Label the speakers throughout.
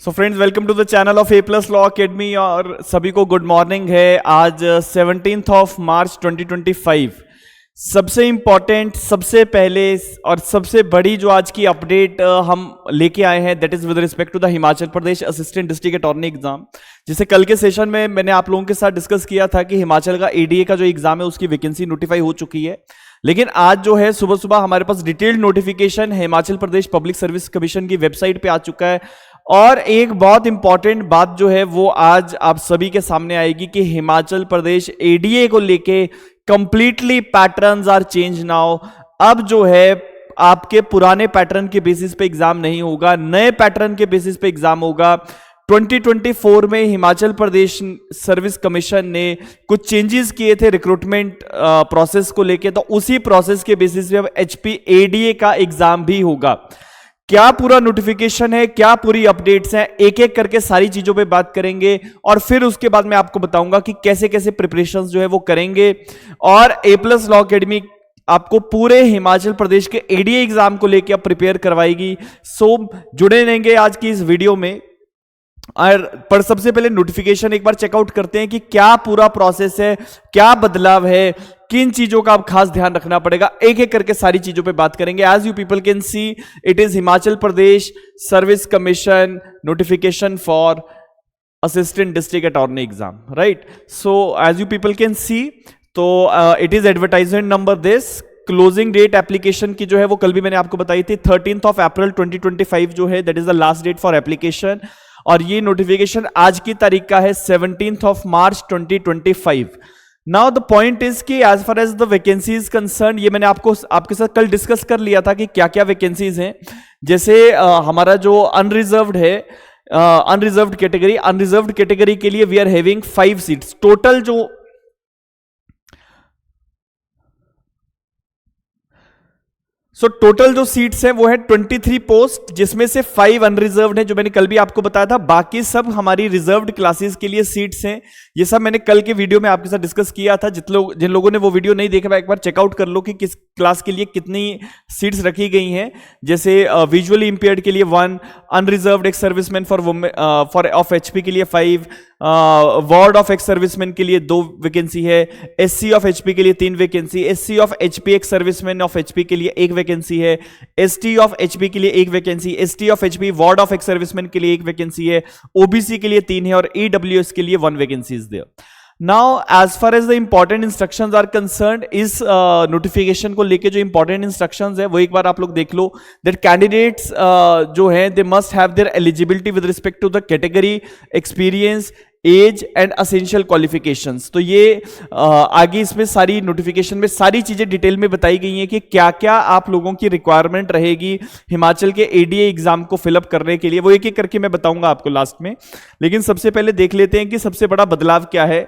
Speaker 1: So friends, welcome to the channel of A plus law academy. और सभी को good morning है। आज 17 ऑफ मार्च 2025 सबसे इंपॉर्टेंट, सबसे पहले और सबसे बड़ी जो आज की अपडेट हम लेके आए हैं, that is with respect to the Himachal Pradesh assistant district attorney exam. जिसे कल के सेशन में मैंने आप लोगों के साथ डिस्कस किया था कि हिमाचल का एडीए का जो एग्जाम है उसकी वैकेंसी नोटिफाई हो चुकी है। लेकिन आज जो है सुबह सुबह हमारे पास detailed notification Himachal Pradesh public service commission की वेबसाइट पे आ चुका है। और एक बहुत इंपॉर्टेंट बात जो है वो आज आप सभी के सामने आएगी कि हिमाचल प्रदेश एडीए को लेके completely patterns are change now. अब जो है आपके पुराने पैटर्न के बेसिस पे एग्जाम नहीं होगा, नए पैटर्न के बेसिस पे एग्जाम होगा। 2024 में हिमाचल प्रदेश सर्विस कमीशन ने कुछ चेंजेस किए थे रिक्रूटमेंट प्रोसेस को लेके, तो उसी प्रोसेस के बेसिस पे अब एचपी एडीए का एग्जाम भी होगा। क्या पूरा नोटिफिकेशन है, क्या पूरी अपडेट्स हैं, एक एक करके सारी चीजों पे बात करेंगे। और फिर उसके बाद मैं आपको बताऊंगा कि कैसे कैसे प्रिपरेशंस जो है वो करेंगे। और ए प्लस लॉ अकेडमी आपको पूरे हिमाचल प्रदेश के एडीए एग्जाम को लेकर अब प्रिपेयर करवाएगी। सो जुड़े रहेंगे आज की इस वीडियो में। और पर सबसे पहले नोटिफिकेशन एक बार चेकआउट करते हैं कि क्या पूरा प्रोसेस है, क्या बदलाव है, किन चीजों का आप खास ध्यान रखना पड़ेगा। एक एक करके सारी चीजों पे बात करेंगे। As you people can see, it is Himachal Pradesh service commission notification for assistant district attorney exam, right. So as you people can see, तो it is advertisement number this. Closing date application की जो है वो कल भी मैंने आपको बताई थी, 13 ऑफ अप्रैल 2025 जो है that is the last date for application. और ये नोटिफिकेशन आज की तारीख का है 17 of March 2025। Now the point is कि as far as the vacancies concerned, ये मैंने आपके साथ कल डिस्कस कर लिया था कि क्या क्या वैकेंसीज हैं। जैसे हमारा जो अनरिजर्व्ड है, अनरिजर्व्ड कैटेगरी के लिए we are having 5 seats total. Total जो सीट्स हैं वो है 23 पोस्ट, जिसमें से 5 अनरिजर्व्ड हैं, जो मैंने कल भी आपको बताया था। बाकी सब हमारी रिजर्व्ड क्लासेस के लिए सीट्स हैं। ये सब मैंने कल के वीडियो में आपके साथ डिस्कस किया था। जिन लोगों ने वो वीडियो नहीं देखा, एक बार चेकआउट कर लो कि किस क्लास के लिए कितनी सीट्स रखी गई हैं। जैसे विजुअली इंपेयर्ड के लिए 1, unreserved ex serviceman for of HP के लिए 5, वार्ड ऑफ एक्स सर्विसमैन के लिए 2 वैकेंसी है, एससी ऑफ एचपी के लिए 3 vacancy, SC of HP x serviceman of HP के लिए 1 वैकेंसी है, एसटी ऑफ एचपी के लिए 1 vacancy, ST of HP ward of ex serviceman के लिए 1 वैकेंसी है, ओबीसी के लिए 3 है और ईडब्ल्यूएस के लिए 1 vacancy is there. Now as far as the important instructions are concerned, इस नोटिफिकेशन को लेके जो इंपॉर्टेंट इंस्ट्रक्शंस है वो एक बार आप लोग देख लो। दैट कैंडिडेट्स जो है they must have their eligibility with respect to the category, experience, age and essential qualifications. तो ये आगे इसमें सारी नोटिफिकेशन में सारी चीजें डिटेल में बताई गई हैं कि क्या क्या आप लोगों की रिक्वायरमेंट रहेगी हिमाचल के एडीए एग्जाम को फिलअप करने के लिए। वो एक एक करके मैं बताऊंगा आपको लास्ट में। लेकिन सबसे पहले देख लेते हैं कि सबसे बड़ा बदलाव क्या है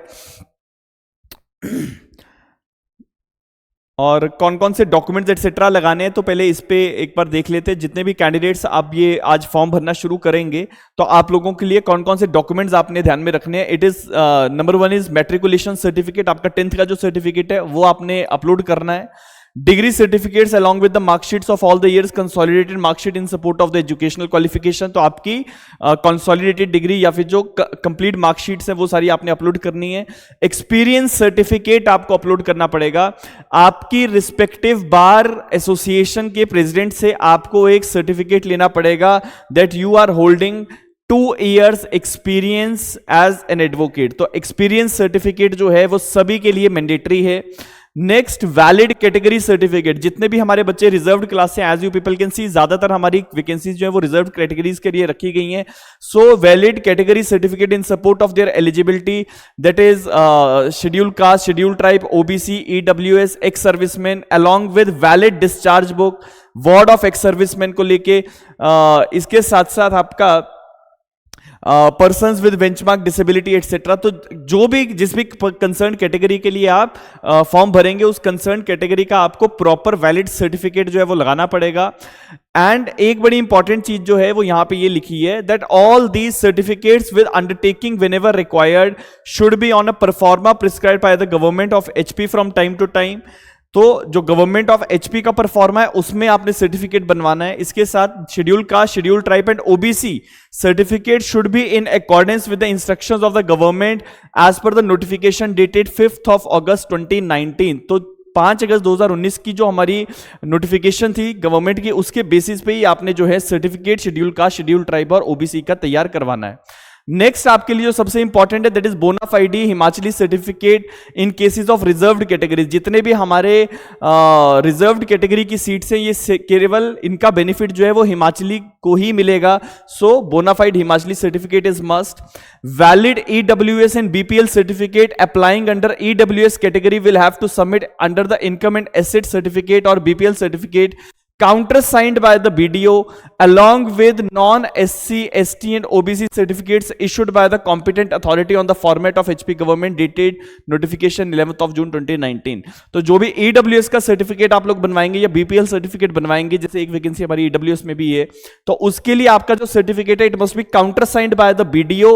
Speaker 1: और कौन कौन से डॉक्यूमेंट्स एटसेट्रा लगाने हैं। तो पहले इस पे एक बार देख लेते हैं। जितने भी कैंडिडेट्स आप ये आज फॉर्म भरना शुरू करेंगे तो आप लोगों के लिए कौन कौन से डॉक्यूमेंट्स आपने ध्यान में रखने हैं। It is number 1 is matriculation certificate, आपका 10th का जो सर्टिफिकेट है वो आपने अपलोड करना है। Degree certificates along with the marksheets of all the years, consolidated marksheet in support of the educational qualification. तो आपकी कंसोलिडेटेड डिग्री या फिर जो कंप्लीट मार्कशीट्स हैं वो सारी आपने अपलोड करनी है। एक्सपीरियंस सर्टिफिकेट आपको अपलोड करना पड़ेगा। आपकी रिस्पेक्टिव बार एसोसिएशन के प्रेसिडेंट से आपको एक सर्टिफिकेट लेना पड़ेगा that you are holding 2 years experience as an advocate. तो एक्सपीरियंस सर्टिफिकेट जो है वो सभी के लिए मैंडेटरी है। Next, valid category certificate. जितने भी हमारे बच्चे रिजर्व्ड क्लास से, as you people can see, ज्यादातर हमारी वैकेंसीज जो है वो रिजर्व्ड कैटेगरीज के लिए रखी गई हैं। So valid category certificate in support of their eligibility, that is schedule caste, schedule tribe, OBC, EWS, ex serviceman, along with valid discharge book, ward of ex serviceman को लेके। इसके साथ साथ आपका persons with benchmark disability etcetera. तो जो भी जिस भी कंसर्न कैटेगरी के लिए आप फॉर्म भरेंगे उस कंसर्न कैटेगरी का आपको प्रॉपर वैलिड सर्टिफिकेट जो है वो लगाना पड़ेगा। एंड एक बड़ी इंपॉर्टेंट चीज जो है वो यहां पे ये लिखी है that all these certificates with undertaking whenever required should be on a proforma prescribed by the government of HP from time to time. तो जो गवर्नमेंट ऑफ एचपी का परफॉर्मा है उसमें आपने सर्टिफिकेट बनवाना है। इसके साथ schedule caste, schedule tribe and OBC certificate should be in accordance with the instructions of the government as per the notification dated 5 August 2019। तो 5 अगस्त 2019 की जो हमारी नोटिफिकेशन थी गवर्नमेंट की, उसके बेसिस पे ही आपने जो है certificate schedule caste, schedule tribe और ओबीसी का तैयार करवाना है। नेक्स्ट आपके लिए जो सबसे इंपॉर्टेंट है that is bonafide Himachali certificate in cases of reserved categories. जितने भी हमारे रिजर्व्ड कैटेगरी की सीट्स हैं ये केवल इनका बेनिफिट जो है वो हिमाचली को ही मिलेगा। So bona fide Himachali certificate is must. Valid EWS and BPL certificate applying under EWS category will have to submit under the income and asset certificate और BPL certificate countersigned by the BDO along with non-SC, ST and OBC certificates issued by the competent authority on the format of HP government dated notification 11th of June 2019। तो जो भी EWS का certificate आप लोग बनवाएंगे या BPL certificate बनवाएंगे, जैसे एक वैकेंसी हमारी EWS में भी है, तो उसके लिए आपका जो सर्टिफिकेट है it must be countersigned by the BDO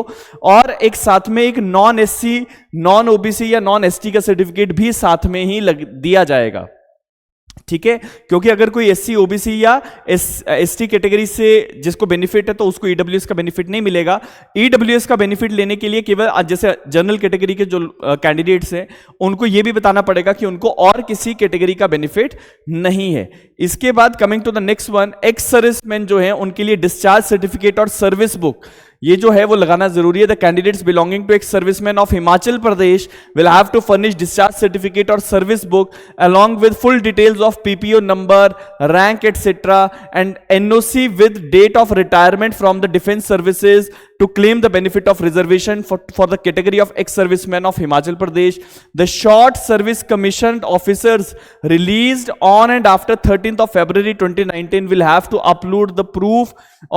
Speaker 1: और एक साथ में एक non-SC, non-OBC या non-ST का सर्टिफिकेट भी साथ में ही दिया जाएगा। ठीक है, क्योंकि अगर कोई एससी, ओबीसी या एसटी कैटेगरी से जिसको बेनिफिट है तो उसको ईडब्ल्यूएस का बेनिफिट नहीं मिलेगा। ईडब्ल्यूएस का बेनिफिट लेने के लिए केवल जैसे जनरल कैटेगरी के जो कैंडिडेट्स हैं उनको यह भी बताना पड़ेगा कि उनको और किसी कैटेगरी का बेनिफिट नहीं है। इसके बाद coming to the next one, ex serviceman जो है उनके लिए डिस्चार्ज सर्टिफिकेट और सर्विस बुक ये जो है वो लगाना जरूरी है। The candidates belonging to ex serviceman of Himachal Pradesh will have to furnish discharge certificate और service book along with full details of PPO number, rank etc. and NOC with date of retirement from the defense services to claim the benefit of reservation for the category of ex-servicemen of Himachal Pradesh. The short service commissioned officers released on and after 13th of February 2019 will have to upload the proof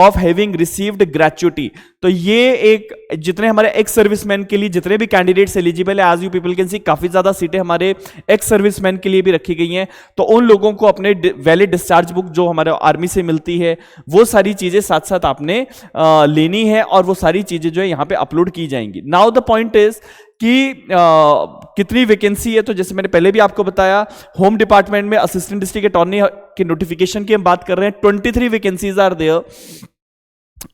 Speaker 1: of having received gratuity। तो ये एक जितने हमारे ex serviceman के लिए जितने भी candidates eligible है, as you people can see काफी ज्यादा सीटें हमारे एक्स सर्विसमैन के लिए भी रखी गई हैं, तो उन लोगों को अपने वैलिड डिस्चार्ज बुक जो हमारे आर्मी से मिलती है वो सारी चीजें साथ साथ आपने लेनी है और वो सारी चीजें जो है यहाँ पे अपलोड की जाएंगी। नाउ द पॉइंट इज कि कितनी वैकेंसी है, तो जैसे मैंने पहले भी आपको बताया होम डिपार्टमेंट में असिस्टेंट डिस्ट्रिक्ट अटॉर्नी के नोटिफिकेशन की हम बात कर रहे हैं, 23 vacancies are there.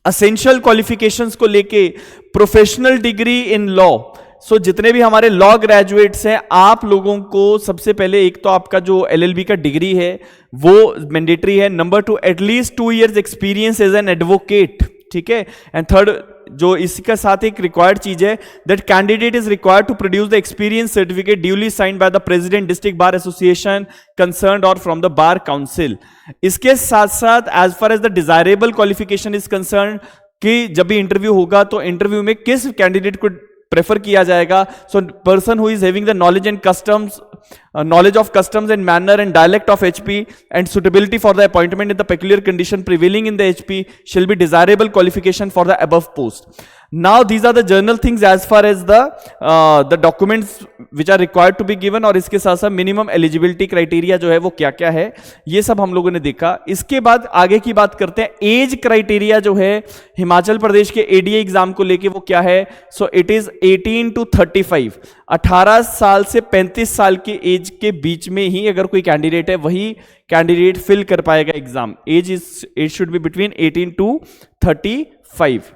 Speaker 1: Essential qualifications को लेके professional degree in law, so जितने भी हमारे लॉ ग्रेजुएट्स हैं आप लोगों को सबसे पहले एक तो आपका जो LLB का डिग्री है वो मैंडेटरी है। Number 2 at least 2 years experience as an advocate, ठीक है। एंड थर्ड जो इसके साथ एक रिक्वायर्ड चीज है that candidate is required to produce the experience certificate duly signed by the president district bar association concerned और फ्रॉम द बार काउंसिल। इसके साथ साथ as far as the desirable qualification is concern कि जब भी interview होगा तो interview में किस कैंडिडेट को प्रेफर किया जाएगा। So person who is having the knowledge and customs, knowledge of customs and manner and dialect of HP and suitability for the appointment in the peculiar condition prevailing in the HP shall be desirable qualification for the above post। Now these are the general things as far as the documents which are required to be given, और इसके साथ साथ minimum eligibility criteria जो है वो क्या क्या है ये सब हम लोगों ने देखा। इसके बाद आगे की बात करते हैं, एज क्राइटेरिया जो है हिमाचल प्रदेश के ADA एग्जाम को लेके वो क्या है। सो इट इज 18 to 35, 18 साल से 35 साल की एज के बीच में ही अगर कोई कैंडिडेट है वही कैंडिडेट फिल कर पाएगा exam. Age should be between 18 to 35।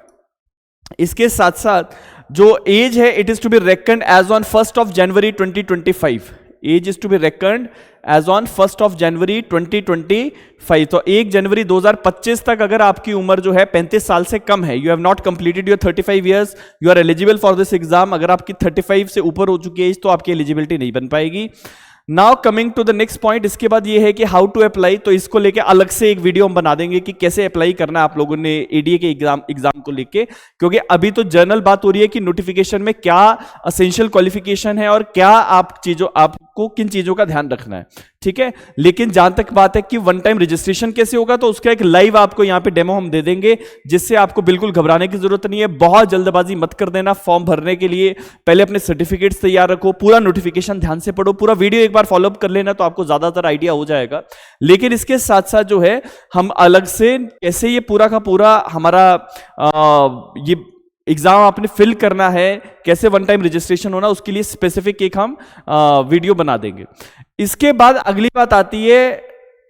Speaker 1: इसके साथ साथ जो एज है it is to be reckoned age on 1 January 2025। Age is to be reckoned age on 1 January 2025। तो 1 जनवरी 2025 तक अगर आपकी उम्र जो है 35 साल से कम है, you have not completed your 35 years, you are eligible for this exam. अगर आपकी 35 से ऊपर हो चुकी है तो आपकी एलिजिबिलिटी नहीं बन पाएगी। Now coming to the next point, इसके बाद ये है कि हाउ टू अप्लाई, तो इसको लेके अलग से एक वीडियो हम बना देंगे कि कैसे अप्लाई करना है आप लोगों ने ADA के एग्जाम को लेके, क्योंकि अभी तो जनरल बात हो रही है कि नोटिफिकेशन में क्या असेंशियल क्वालिफिकेशन है और क्या आपको किन चीजों का ध्यान रखना है, ठीक है। लेकिन जहां तक बात है कि वन टाइम रजिस्ट्रेशन कैसे होगा, तो उसका एक लाइव आपको यहां पे डेमो हम दे देंगे, जिससे आपको बिल्कुल घबराने की जरूरत नहीं है। बहुत जल्दबाजी मत कर देना फॉर्म भरने के लिए, पहले अपने सर्टिफिकेट्स तैयार रखो, पूरा नोटिफिकेशन ध्यान से पढ़ो, पूरा वीडियो एक बार फॉलोअप कर लेना तो आपको ज्यादातर आइडिया हो जाएगा। लेकिन इसके साथ साथ जो है हम अलग से कैसे ये पूरा का पूरा हमारा ये एग्जाम आपने फिल करना है, कैसे वन टाइम रजिस्ट्रेशन होना, उसके लिए स्पेसिफिक एक हम वीडियो बना देंगे। इसके बाद अगली बात आती है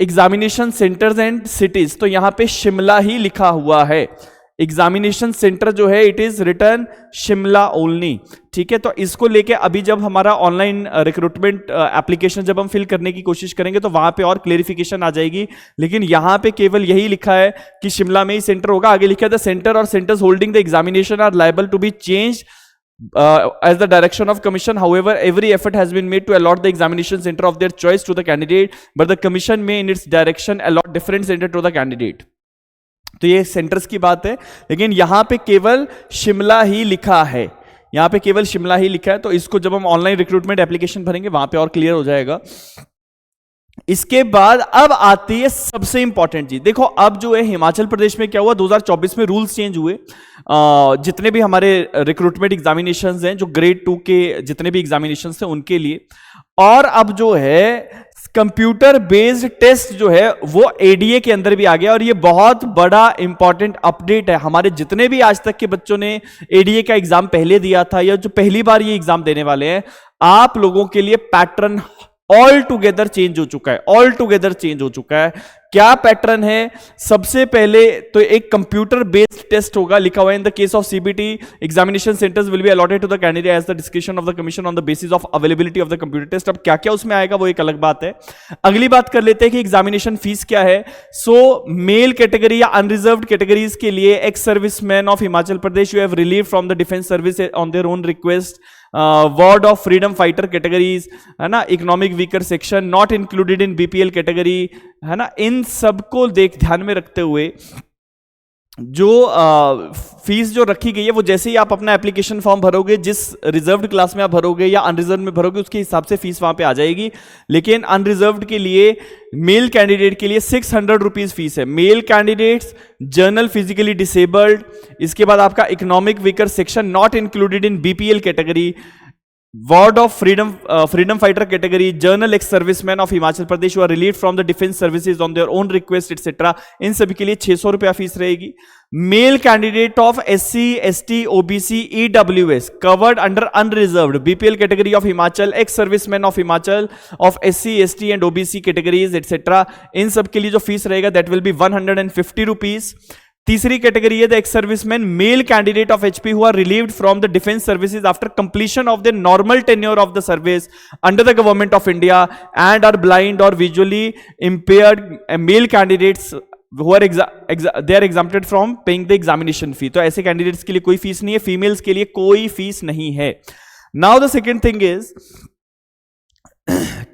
Speaker 1: एग्जामिनेशन सेंटर्स एंड सिटीज। तो यहां पे शिमला ही लिखा हुआ है, एग्जामिनेशन सेंटर जो है it is return Shimla only, ठीक है। तो इसको लेके अभी जब हमारा ऑनलाइन रिक्रूटमेंट एप्लीकेशन जब हम फिल करने की कोशिश करेंगे तो वहां पे और क्लेरिफिकेशन आ जाएगी, लेकिन यहां पे केवल यही लिखा है कि शिमला में ही सेंटर होगा। आगे लिखा है द सेंटर और centres holding the examination are liable to be change as the direction of commission. However, every effort has been made to allot the examination center of their choice to the candidate, but the commission may in its direction allot different center to the candidate. तो ये centres की बात है, लेकिन यहां पे केवल शिमला ही लिखा है, यहां पे केवल शिमला ही लिखा है। तो इसको जब हम ऑनलाइन रिक्रूटमेंट एप्लीकेशन भरेंगे वहां पे और क्लियर हो जाएगा। इसके बाद अब आती है सबसे इंपॉर्टेंट चीज। देखो अब जो है हिमाचल प्रदेश में क्या हुआ, 2024 में रूल्स चेंज हुए। जितने भी हमारे रिक्रूटमेंट एग्जामिनेशंस हैं, जो ग्रेड 2 के जितने भी एग्जामिनेशंस थे उनके लिए, और अब जो है कंप्यूटर बेस्ड टेस्ट जो है वो एडीए के अंदर भी आ गया। और ये बहुत बड़ा इंपॉर्टेंट अपडेट है। हमारे जितने भी आज तक के बच्चों ने एडीए का एग्जाम पहले दिया था या जो पहली बार ये एग्जाम देने वाले हैं, आप लोगों के लिए पैटर्न ऑल टुगेदर चेंज हो चुका है, ऑल टुगेदर चेंज हो चुका है। क्या पैटर्न है? सबसे पहले तो एक कंप्यूटर बेस्ड टेस्ट होगा, लिखा हुआ है in the case of CBT examination centres will be allotted to the candidate as the description of the commission on the basis of availability of the computer test. अब क्या क्या उसमें आएगा वो एक अलग बात है। अगली बात कर लेते हैं कि एग्जामिनेशन फीस क्या है। सो मेल कैटेगरी या अनरिजर्व्ड कैटेगरीज के लिए x serviceman of Himachal Pradesh you have relieve from the defence service on their own request, ward of freedom fighter categories, है ना, economic weaker section not included in BPL category, है ना, इन सबको ध्यान में रखते हुए जो फीस जो रखी गई है वो जैसे ही आप अपना एप्लीकेशन फॉर्म भरोगे, जिस रिजर्व्ड क्लास में आप भरोगे या अनरिजर्व में भरोगे उसके हिसाब से फीस वहां पे आ जाएगी। लेकिन अनरिजर्व्ड के लिए मेल कैंडिडेट के लिए 600 रुपीज फीस है। Male candidates, general physically disabled, इसके बाद आपका economic weaker section not included in BPL category, ward of freedom fighter category, general ex serviceman of Himachal Pradesh who are relieved from the defence services on their own request etcetera, इन सभी के लिए 600 रुपया fees रहेगी। Male candidate of SC, ST, OBC, EWS covered under unreserved BPL category of Himachal, ex serviceman of Himachal of SC, ST and OBC categories etcetera, इन सब के लिए जो फीस रहेगा दैट विल बी 150 रुपीज। तीसरी कैटेगरी है the ex serviceman male candidate of HP who are relieved from the defence services after completion of the normal tenure of the service under the government of India and are blind और visually impaired male candidates who are they are exempted from paying the examination fee। तो ऐसे candidates के लिए कोई fees नहीं है, females के लिए कोई फीस नहीं है। Now the second thing is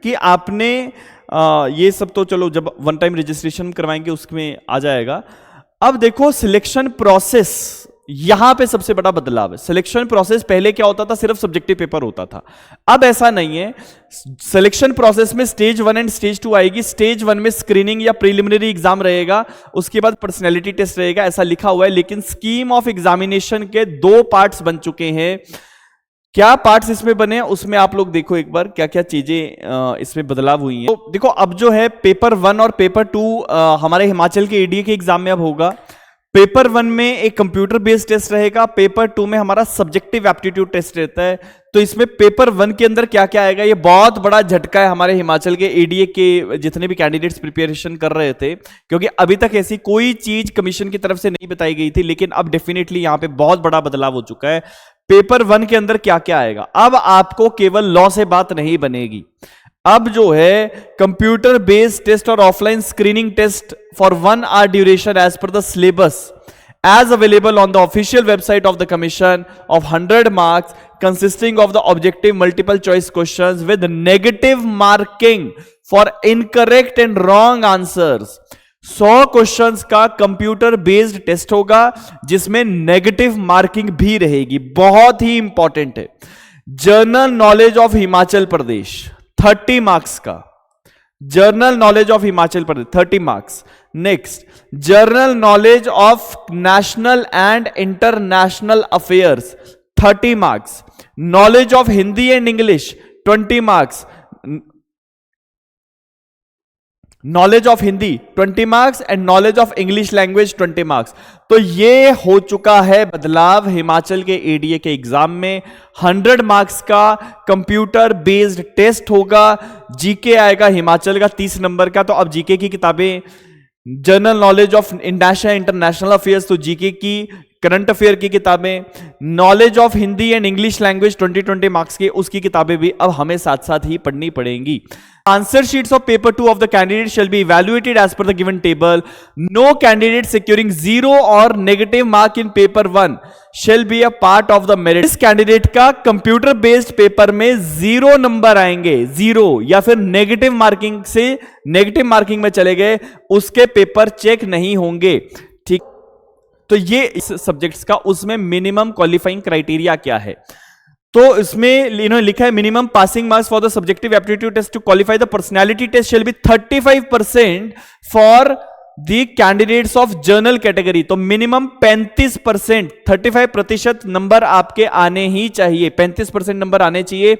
Speaker 1: कि आपने ये सब तो चलो जब वन टाइम रजिस्ट्रेशन करवाएंगे उसमें आ जाएगा। अब देखो सिलेक्शन प्रोसेस, यहां पे सबसे बड़ा बदलाव है। सिलेक्शन प्रोसेस पहले क्या होता था, सिर्फ सब्जेक्टिव पेपर होता था, अब ऐसा नहीं है। सिलेक्शन प्रोसेस में स्टेज 1 एंड स्टेज 2 आएगी। स्टेज 1 में स्क्रीनिंग या प्रीलिमिनरी एग्जाम रहेगा, उसके बाद पर्सनैलिटी टेस्ट रहेगा, ऐसा लिखा हुआ है। लेकिन स्कीम ऑफ एग्जामिनेशन के 2 पार्ट्स बन चुके हैं। क्या पार्ट्स इसमें बने उसमें आप लोग देखो एक बार क्या क्या चीजें इसमें बदलाव हुई हैं। तो देखो अब जो है पेपर 1 और पेपर 2 हमारे हिमाचल के एडीए के एग्जाम में अब होगा। पेपर 1 में एक कंप्यूटर बेस्ड टेस्ट रहेगा, पेपर 2 में हमारा सब्जेक्टिव एप्टीट्यूड टेस्ट रहता है। तो इसमें पेपर 1 के अंदर क्या क्या आएगा, ये बहुत बड़ा झटका है हमारे हिमाचल के एडीए के जितने भी कैंडिडेट्स प्रिपरेशन कर रहे थे, क्योंकि अभी तक ऐसी कोई चीज कमीशन की तरफ से नहीं बताई गई थी। लेकिन अब डेफिनेटली यहां पे बहुत बड़ा बदलाव हो चुका है। पेपर 1 के अंदर क्या क्या आएगा, अब आपको केवल लॉ से बात नहीं बनेगी। अब जो है कंप्यूटर बेस्ड टेस्ट और offline screening test for 1 hour duration as per the syllabus as available on the official website of the commission of 100 marks consisting of the objective multiple choice questions with negative marking for incorrect and wrong answers। 100 questions का computer based test होगा जिसमें negative marking भी रहेगी, बहुत ही important है। General knowledge of Himachal Pradesh 30 marks का, general knowledge of Himachal Pradesh 30 marks. Next general knowledge of national and international affairs 30 marks. Knowledge of Hindi and English 20 marks. Knowledge of Hindi 20 marks and knowledge of English language 20 marks. तो ये हो चुका है बदलाव हिमाचल के ADA के exam में। 100 मार्क्स का कंप्यूटर बेस्ड टेस्ट होगा। जीके आएगा हिमाचल का 30 नंबर का। तो अब जीके की किताबें, general knowledge of national international affairs, तो जीके की, करंट अफेयर की किताबें, knowledge of Hindi and English language 20 marks की, उसकी किताबें भी अब हमें साथ साथ ही पढ़नी पड़ेंगी। Answer sheets of paper 2 of the candidate shall be evaluated as per the given table. No candidate securing 0 और negative mark in paper 1 shall be a part of the merit. इस कैंडिडेट का कंप्यूटर बेस्ड पेपर में 0 number आएंगे, 0 या फिर negative marking से negative marking में चले गए, उसके पेपर चेक नहीं होंगे। ठीक, तो ये इस सब्जेक्ट्स का उसमें मिनिमम क्वालिफाइंग क्राइटेरिया क्या है। तो इसमें इन्होंने लिखा है minimum passing marks for the subjective aptitude test to qualify the personality test shall be 35% for the candidates of general category. तो मिनिमम 35%, 35% नंबर आपके आने ही चाहिए, 35% नंबर आने चाहिए।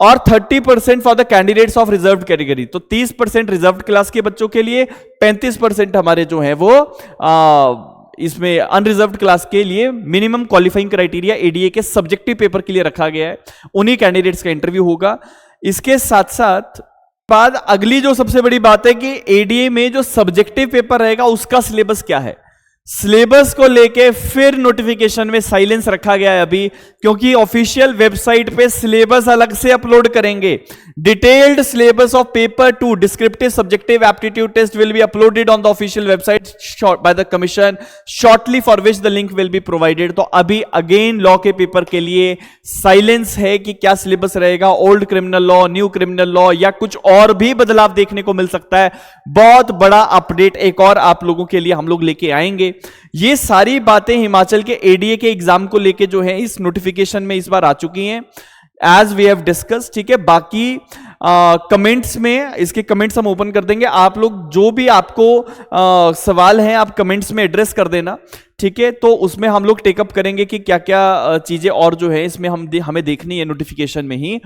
Speaker 1: और 30% for the candidates of reserve category. तो 30% रिजर्व क्लास के बच्चों के लिए, 35% हमारे जो है वो इसमें अनरिजर्व्ड क्लास के लिए मिनिमम क्वालिफाइंग क्राइटेरिया एडीए के सब्जेक्टिव पेपर के लिए रखा गया है। उन्हीं कैंडिडेट्स का इंटरव्यू होगा। इसके साथ साथ बाद अगली जो सबसे बड़ी बात है कि एडीए में जो सब्जेक्टिव पेपर रहेगा उसका सिलेबस क्या है। सिलेबस को लेके फिर नोटिफिकेशन में साइलेंस रखा गया है अभी, क्योंकि ऑफिशियल वेबसाइट पे सिलेबस अलग से अपलोड करेंगे। Detailed syllabus of paper 2 descriptive subjective aptitude test will be uploaded on the official website by the commission shortly, for which the link will be provided. तो अभी अगेन लॉ के paper के लिए silence है कि क्या syllabus रहेगा, old criminal law, new criminal law, या कुछ और भी बदलाव देखने को मिल सकता है। बहुत बड़ा अपडेट एक और आप लोगों के लिए हम लोग लेके आएंगे। ये सारी बातें हिमाचल के एडीए के एग्जाम को लेके जो है इस नोटिफिकेशन में इस बार आ चुकी हैं, एज वी हैव डिस्कस। ठीक है, बाकी कमेंट्स में इसके कमेंट्स हम ओपन कर देंगे। आप लोग जो भी आपको सवाल हैं आप कमेंट्स में एड्रेस कर देना। ठीक है, तो उसमें हम लोग टेकअप करेंगे कि क्या क्या चीजें और जो है इसमें हमें देखनी है नोटिफिकेशन में ही।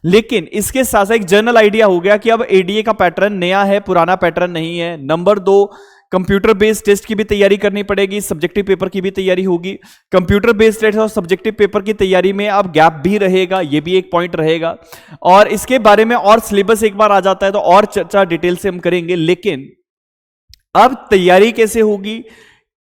Speaker 1: लेकिन इसके साथ साथ एक जनरल आइडिया हो गया कि अब एडीए का पैटर्न नया है, पुराना पैटर्न नहीं है। नंबर 2, कंप्यूटर बेस्ड टेस्ट की भी तैयारी करनी पड़ेगी, सब्जेक्टिव पेपर की भी तैयारी होगी। कंप्यूटर बेस्ड टेस्ट और सब्जेक्टिव पेपर की तैयारी में अब गैप भी रहेगा, ये भी एक पॉइंट रहेगा। और इसके बारे में और सिलेबस एक बार आ जाता है तो और चर्चा डिटेल से हम करेंगे। लेकिन अब तैयारी कैसे होगी,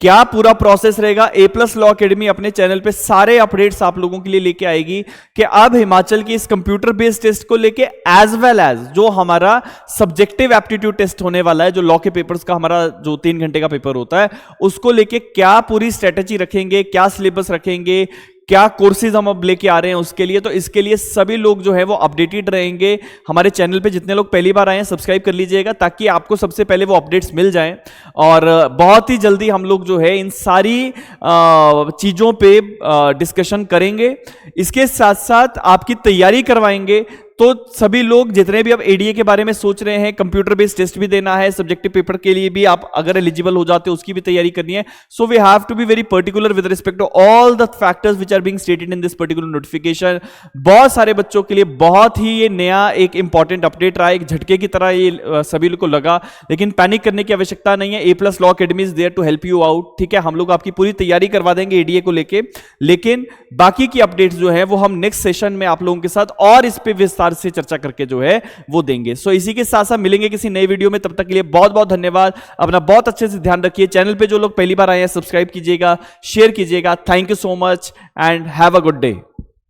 Speaker 1: क्या पूरा प्रोसेस रहेगा, A+ लॉ एकेडमी अपने चैनल पे सारे अपडेट्स आप लोगों के लिए लेके आएगी कि अब हिमाचल की इस कंप्यूटर बेस्ड टेस्ट को लेके एज वेल एज जो हमारा सब्जेक्टिव एप्टीट्यूड टेस्ट होने वाला है, जो लॉ के पेपर्स का हमारा जो 3 घंटे का पेपर होता है, उसको लेके क्या पूरी स्ट्रेटेजी रखेंगे, क्या सिलेबस रखेंगे, क्या कोर्सेज हम अब लेके आ रहे हैं उसके लिए। तो इसके लिए सभी लोग जो है वो अपडेटेड रहेंगे। हमारे चैनल पे जितने लोग पहली बार आए हैं सब्सक्राइब कर लीजिएगा ताकि आपको सबसे पहले वो अपडेट्स मिल जाएं। और बहुत ही जल्दी हम लोग जो है इन सारी चीज़ों पे डिस्कशन करेंगे। इसके साथ साथ आपकी तैयारी करवाएंगे। तो सभी लोग जितने भी अब एडीए के बारे में सोच रहे हैं, कंप्यूटर बेस्ड टेस्ट भी देना है, सब्जेक्टिव पेपर के लिए भी आप अगर एलिजिबल हो जाते हो उसकी भी तैयारी करनी है। So we have to be very particular with respect to all the factors which are being stated in this particular notification. बहुत सारे बच्चों के लिए बहुत ही ये नया एक इंपॉर्टेंट अपडेट रहा, एक झटके की तरह ये सभी लोग को लगा, लेकिन पैनिक करने की आवश्यकता नहीं है। A+ law academy is there to help you out. ठीक है, हम लोग आपकी पूरी तैयारी करवा देंगे एडीए को लेके, लेकिन बाकी की अपडेट्स जो है वो हम नेक्स्ट सेशन में आप लोगों के साथ और इस पे विस्तार से चर्चा करके जो है वो देंगे। सो इसी के साथ साथ मिलेंगे किसी नई वीडियो में, तब तक के लिए बहुत बहुत धन्यवाद। अपना बहुत अच्छे से ध्यान रखिए। चैनल पे जो लोग पहली बार आए हैं सब्सक्राइब कीजिएगा, शेयर कीजिएगा। Thank you so much and have a good day.